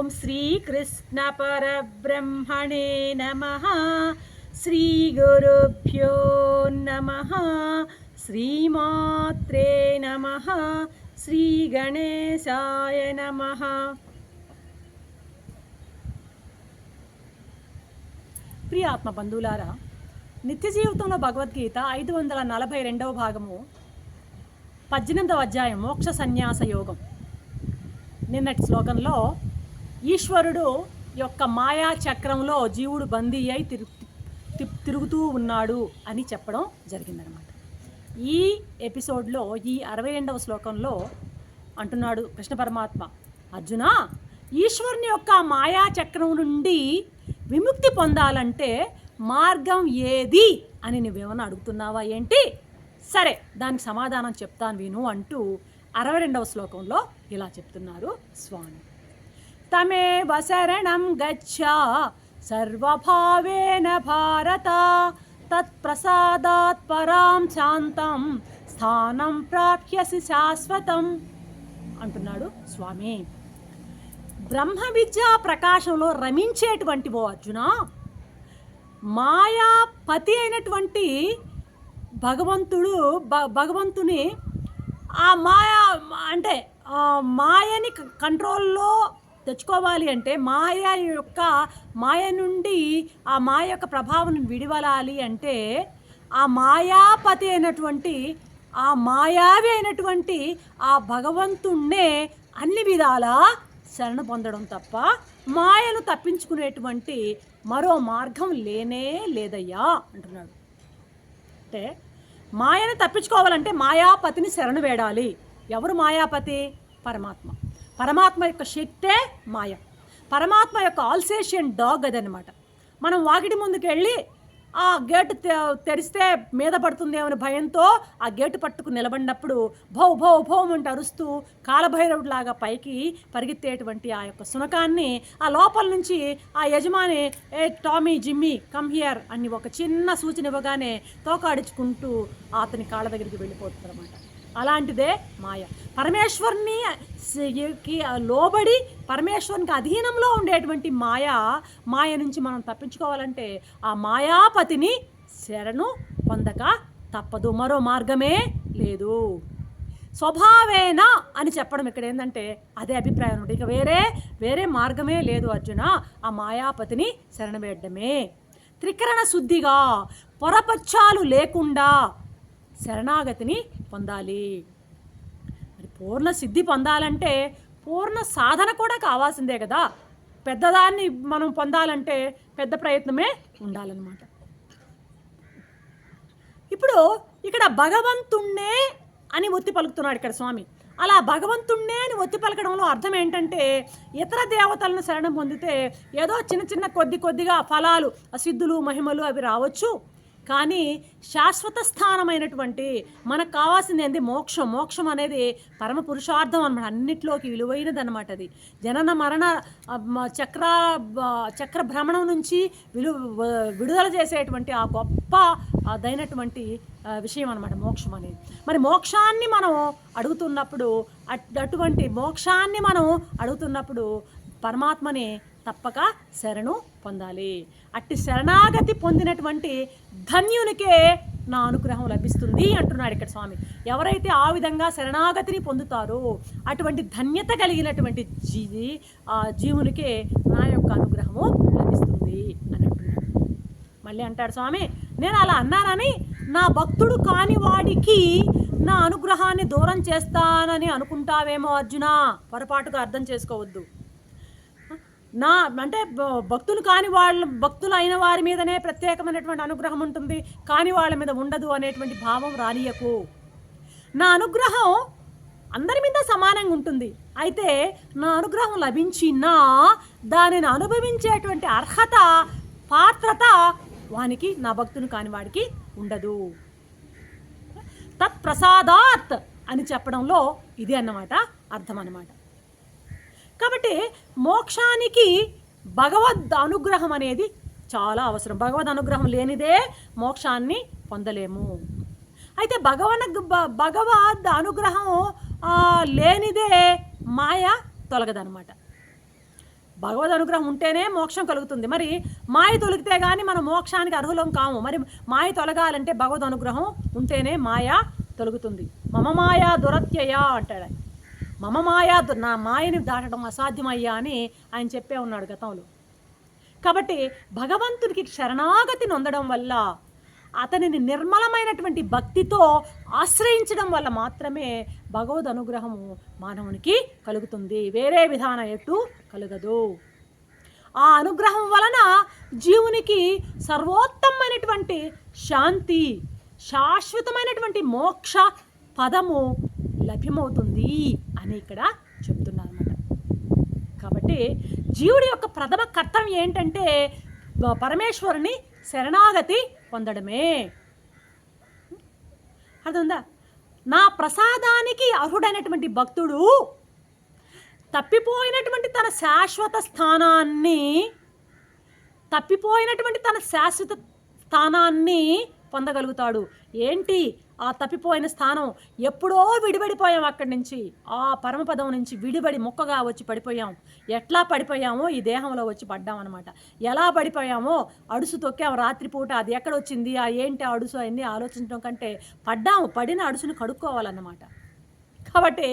ఓం శ్రీకృష్ణ పరబ్రహ్మణే నమః. శ్రీ గురుభ్యో నమః. శ్రీమాత్రే నమః. శ్రీ గణేశాయ నమః. ప్రియ ఆత్మ బంధువులారా, నిత్య జీవితంలో భగవద్గీత 542వ భాగము 18వ అధ్యాయం మోక్ష సన్యాస యోగం. నిన్నటి శ్లోకంలో ఈశ్వరుడు యొక్క మాయా చక్రంలో జీవుడు బందీ అయి తిరుగుతూ ఉన్నాడు అని చెప్పడం జరిగిందనమాట. ఈ ఎపిసోడ్లో ఈ 62వ శ్లోకంలో అంటున్నాడు కృష్ణ పరమాత్మ, అర్జున, ఈశ్వరుని యొక్క మాయా చక్రం నుండి విముక్తి పొందాలంటే మార్గం ఏది అని నువ్వేమన్నా అడుగుతున్నావా ఏంటి? సరే, దానికి సమాధానం చెప్తాను విను అంటూ 62వ శ్లోకంలో ఇలా చెప్తున్నారు స్వామి. తమేవ శరణం గచ్చ సర్వభావేన భారత, తత్ప్రసాదాత్ పరాం శాంతం స్థానం ప్రాప్యసి శాశ్వతం అంటున్నాడు స్వామి. బ్రహ్మ విద్యా ప్రకాశంలో రమించేటువంటి ఓ అర్జున, మాయాపతి అయినటువంటి భగవంతుని ఆ మాయా అంటే మాయని కంట్రోల్లో తెచ్చుకోవాలి అంటే మాయ నుండి ఆ మాయ యొక్క ప్రభావం విడివలాలి అంటే ఆ మాయాపతి అయినటువంటి ఆ మాయావి అయినటువంటి ఆ భగవంతుణ్ణే అన్ని విధాలా శరణ పొందడం తప్ప మాయను తప్పించుకునేటువంటి మరో మార్గం లేనే లేదయ్యా అంటున్నాడు. అంటే మాయను తప్పించుకోవాలంటే మాయాపతిని శరణు వేడాలి. ఎవరు మాయాపతి? పరమాత్మ. పరమాత్మ యొక్క శక్తే మాయ. పరమాత్మ యొక్క ఆల్సేషియన్ డాగ్ అదనమాట. మనం వాకిటి ముందుకు వెళ్ళి ఆ గేటు తెరిస్తే మీద పడుతుందేమని భయంతో ఆ గేటు పట్టుకు నిలబడినప్పుడు భౌ భౌ భౌం అంటూ అరుస్తూ కాలభైరవుడిలాగా పైకి పరిగెత్తేటువంటి ఆ యొక్క శునకాన్ని ఆ లోపల నుంచి ఆ యజమాని ఏ టామీ జిమ్మీ కమ్ హియర్ అని ఒక చిన్న సూచన ఇవ్వగానే తోకాడించుకుంటూ అతని కాళ్ళ దగ్గరికి వెళ్ళిపోతుంది అన్నమాట. అలాంటిదే మాయ. పరమేశ్వరుని లోబడి పరమేశ్వరునికి అధీనంలో ఉండేటువంటి మాయ నుంచి మనం తప్పించుకోవాలంటే ఆ మాయాపతిని శరణు పొందక తప్పదు, మరో మార్గమే లేదు. స్వభావేన అని చెప్పడం ఇక్కడ ఏంటంటే అదే అభిప్రాయం ఉంటుంది. ఇక వేరే మార్గమే లేదు అర్జున, ఆ మాయాపతిని శరణవేయడమే. త్రికరణ శుద్ధిగా పొరపచ్చాలు లేకుండా శరణాగతిని పొందాలి. మరి పూర్ణ సిద్ధి పొందాలంటే పూర్ణ సాధన కూడా కావాల్సిందే కదా. పెద్దదాన్ని మనం పొందాలంటే పెద్ద ప్రయత్నమే ఉండాలన్నమాట. ఇప్పుడు ఇక్కడ భగవంతుణ్ణే అని ఒత్తి పలుకుతున్నాడు ఇక్కడ స్వామి. అలా భగవంతుణ్ణే అని ఒత్తి పలకడంలో అర్థం ఏంటంటే ఇతర దేవతలను శరణం పొందితే ఏదో చిన్న కొద్దిగా ఫలాలు, సిద్ధులు, మహిమలు అవి రావచ్చు. కానీ శాశ్వత స్థానమైనటువంటి మనకు కావాల్సింది ఏంది? మోక్షం అనేది పరమ పురుషార్థం అనమాట. అన్నిట్లోకి విలువైనది అనమాట. అది జనన మరణ చక్ర భ్రమణం నుంచి విడుదల చేసేటువంటి ఆ గొప్ప అదైనటువంటి విషయం అనమాట మోక్షం అనేది. మరి మోక్షాన్ని మనం అడుగుతున్నప్పుడు పరమాత్మని తప్పక శరణు పొందాలి. అట్టి శరణాగతి పొందినటువంటి ధన్యునికే నా అనుగ్రహం లభిస్తుంది అంటున్నాడు ఇక్కడ స్వామి. ఎవరైతే ఆ విధంగా శరణాగతిని పొందుతారో అటువంటి ధన్యత కలిగినటువంటి జీవునికే నా యొక్క అనుగ్రహము లభిస్తుంది అని అంటున్నాడు. మళ్ళీ అంటాడు స్వామి, నేను అలా అన్నానని నా భక్తుడు కాని వాడికి నా అనుగ్రహాన్ని దూరం చేస్తానని అనుకుంటావేమో అర్జున, పొరపాటుగా అర్థం చేసుకోవద్దు. అంటే భక్తులు అయిన వారి మీదనే ప్రత్యేకమైనటువంటి అనుగ్రహం ఉంటుంది, కాని వాళ్ళ మీద ఉండదు అనేటువంటి భావం రానియకు. నా అనుగ్రహం అందరి మీద సమానంగా ఉంటుంది. అయితే నా అనుగ్రహం లభించినా దానిని అనుభవించేటువంటి అర్హత, పాత్రత వానికి, నా భక్తుని కాని వాడికి ఉండదు. తత్ప్రసాదాత్ అని చెప్పడంలో ఇది అన్నమాట అర్థం అన్నమాట. కాబట్టి మోక్షానికి భగవద్ అనుగ్రహం అనేది చాలా అవసరం. భగవద్ అనుగ్రహం లేనిదే మోక్షాన్ని పొందలేము. అయితే భగవద్ అనుగ్రహం లేనిదే మాయ తొలగదనమాట. భగవద్ అనుగ్రహం ఉంటేనే మోక్షం కలుగుతుంది. మరి మాయ తొలగితే కానీ మనం మోక్షానికి అర్హులం కాము. మరి మాయ తొలగాలంటే భగవద్ అనుగ్రహం ఉంటేనే మాయ తొలగుతుంది. మమ మాయా దురత్యయ అంటాడు ఆయన. మమ మాయా నా మాయని దాటడం అసాధ్యమయ్యా అని ఆయన చెప్పే ఉన్నాడు గతంలో. కాబట్టి భగవంతుడికి శరణాగతి నొందడం వల్ల, అతనిని నిర్మలమైనటువంటి భక్తితో ఆశ్రయించడం వల్ల మాత్రమే భగవద్ అనుగ్రహము మానవునికి కలుగుతుంది. వేరే విధానం ఎటు కలగదు. ఆ అనుగ్రహం వలన జీవునికి సర్వోత్తమైనటువంటి శాంతి, శాశ్వతమైనటువంటి మోక్ష పదము లభ్యమవుతుంది అని ఇక్కడ చెప్తున్నారు అన్నమాట. కాబట్టి జీవుడి యొక్క ప్రథమ కర్తవ్యం ఏంటంటే పరమేశ్వరుని శరణాగతి పొందడమే. అర్థందా? నా ప్రసాదానికి అర్హుడైనటువంటి భక్తుడు తప్పిపోయినటువంటి తన శాశ్వత స్థానాన్ని పొందగలుగుతాడు. ఏంటి ఆ తప్పిపోయిన స్థానం? ఎప్పుడో విడిపడిపోయాం అక్కడి నుంచి, ఆ పరమపదం నుంచి విడిబడి మొక్కగా వచ్చి పడిపోయాం. ఎట్లా పడిపోయామో ఈ దేహంలో వచ్చి పడ్డాం అనమాట. ఎలా పడిపోయామో, అడుసు తొక్కాం రాత్రిపూట, అది ఎక్కడొచ్చింది, ఆ ఏంటి ఆ అడుసు అన్నీ ఆలోచించడం కంటే పడ్డాము, పడిన అడుసును కడుక్కోవాలన్నమాట. కాబట్టి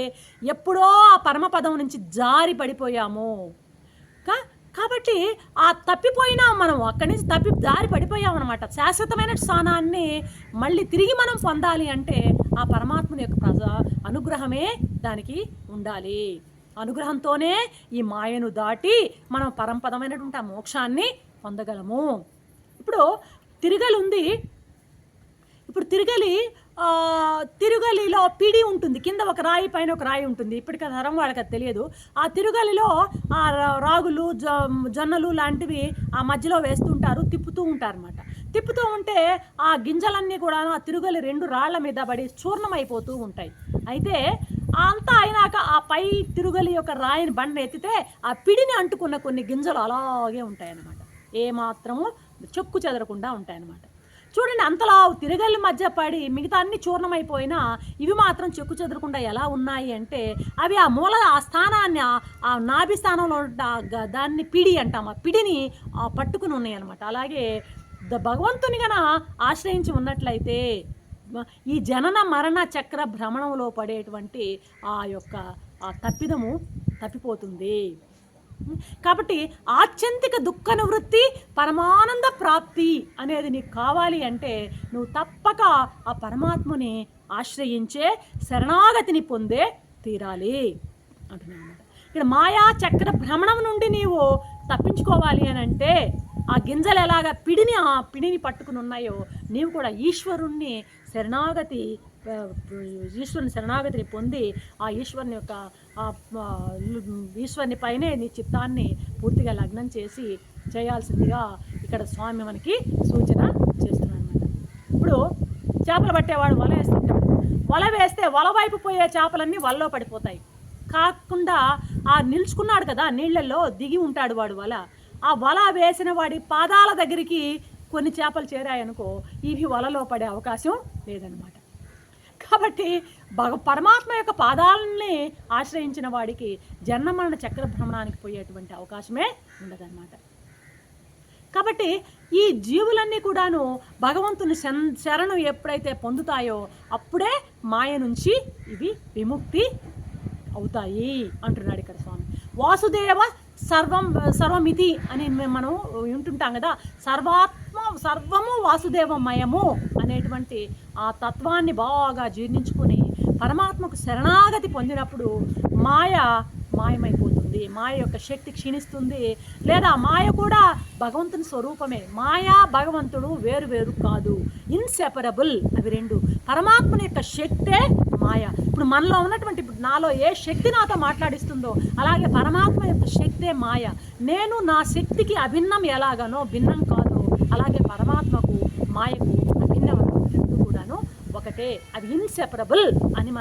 ఎప్పుడో ఆ పరమపదం నుంచి జారి పడిపోయాము. కాబట్టి ఆ తప్పిపోయినాం మనం, అక్కడి నుంచి దారి పడిపోయామన్నమాట. శాశ్వతమైన స్థానాన్ని మళ్ళీ తిరిగి మనం పొందాలి అంటే ఆ పరమాత్మని యొక్క అనుగ్రహమే దానికి ఉండాలి. అనుగ్రహంతోనే ఈ మాయను దాటి మనం పరమపదమైనటువంటి ఆ మోక్షాన్ని పొందగలము. ఇప్పుడు తిరుగలి ఉంది. ఇప్పుడు తిరుగలిలో పిడి ఉంటుంది, కింద ఒక రాయి పైన ఒక రాయి ఉంటుంది. ఇప్పటికీ తరం వాళ్ళకి అది తెలియదు. ఆ తిరుగలిలో ఆ రాగులు జొన్నలు లాంటివి ఆ మధ్యలో వేస్తుంటారు, తిప్పుతూ ఉంటారు అన్నమాట. తిప్పుతూ ఉంటే ఆ గింజలన్నీ కూడా ఆ తిరుగలి 2 రాళ్ల మీద పడి చూర్ణమైపోతూ ఉంటాయి. అయితే అంతా అయినాక ఆ పై తిరుగలి యొక్క రాయిని బండ ఎత్తితే ఆ పిడిని అంటుకున్న కొన్ని గింజలు అలాగే ఉంటాయన్నమాట. ఏమాత్రము చెక్కు చెదరకుండా ఉంటాయన్నమాట. చూడండి, అంతలా తిరగలి మధ్య పడి మిగతా అన్ని చూర్ణమైపోయినా ఇవి మాత్రం చెక్కు చెదరకుండా ఎలా ఉన్నాయి అంటే అవి ఆ స్థానాన్ని, ఆ నాభి స్థానంలో దాన్ని పిడి అంటాం, ఆ పిడిని పట్టుకుని ఉన్నాయి అన్నమాట. అలాగే భగవంతుని గన ఆశ్రయించి ఉన్నట్లయితే ఈ జనన మరణ చక్ర భ్రమణంలో పడేటువంటి ఆ యొక్క తప్పిదము తప్పిపోతుంది. కాబట్టి ఆత్యంతిక దుఃఖ నివృత్తి, పరమానంద ప్రాప్తి అనేది నీకు కావాలి అంటే నువ్వు తప్పక ఆ పరమాత్మని ఆశ్రయించే శరణాగతిని పొందే తీరాలి అంటున్నాను. ఇక్కడ మాయా చక్ర భ్రమణం నుండి నీవు తప్పించుకోవాలి అని అంటే ఆ గింజలు ఎలాగా పిడిని పట్టుకుని ఉన్నాయో నీవు కూడా ఈశ్వరుణ్ణి శరణాగతిని పొంది ఆ ఈశ్వరుని పైనే నీ చిత్తాన్ని పూర్తిగా లగ్నం చేయాల్సిందిగా ఇక్కడ స్వామి మనకి సూచన చేస్తున్నాడు అనమాట. ఇప్పుడు చేపలు పట్టేవాడు వల వేస్తుంటాడు. వల వేస్తే వల వైపు పోయే చేపలన్నీ వలలో పడిపోతాయి. కాకుండా ఆ నిల్చుకున్నాడు కదా నీళ్ళల్లో దిగి ఉంటాడు వాడు వల, ఆ వల వేసిన వాడి పాదాల దగ్గరికి కొన్ని చేపలు చేరాయనుకో ఇవి వలలో పడే అవకాశం లేదనమాట. కాబట్టి పరమాత్మ యొక్క పాదాలని ఆశ్రయించిన వాడికి జన్మమరణ చక్ర భ్రమణానికి పోయేటువంటి అవకాశమే ఉండదన్నమాట. కాబట్టి ఈ జీవులన్నీ కూడాను భగవంతుని శరణు ఎప్పుడైతే పొందుతాయో అప్పుడే మాయ నుంచి ఇవి విముక్తి అవుతాయి అంటున్నాడు ఇక్కడ స్వామి. వాసుదేవ సర్వమితి అని మనం వింటుంటాం కదా. సర్వము వాసుదేవమయము అనేటువంటి ఆ తత్వాన్ని బాగా జీర్ణించుకొని పరమాత్మకు శరణాగతి పొందినప్పుడు మాయమైపోతుంది, మాయ యొక్క శక్తి క్షీణిస్తుంది. లేదా మాయ కూడా భగవంతుని స్వరూపమే. మాయా భగవంతుడు వేరు కాదు, ఇన్సెపరబుల్ అవి రెండు. పరమాత్మని యొక్క శక్తే మాయ. ఇప్పుడు మనలో ఉన్నటువంటి, ఇప్పుడు నాలో ఏ శక్తి నాతో మాట్లాడిస్తుందో అలాగే పరమాత్మ యొక్క శక్తే మాయ. నేను నా శక్తికి అభిన్నం ఎలాగనో భిన్నం కాదు, అలాగే పరమాత్మకు మాయకు అభిన్నం కూడాను ఒకటే. అది ఇన్సెపరబుల్ అని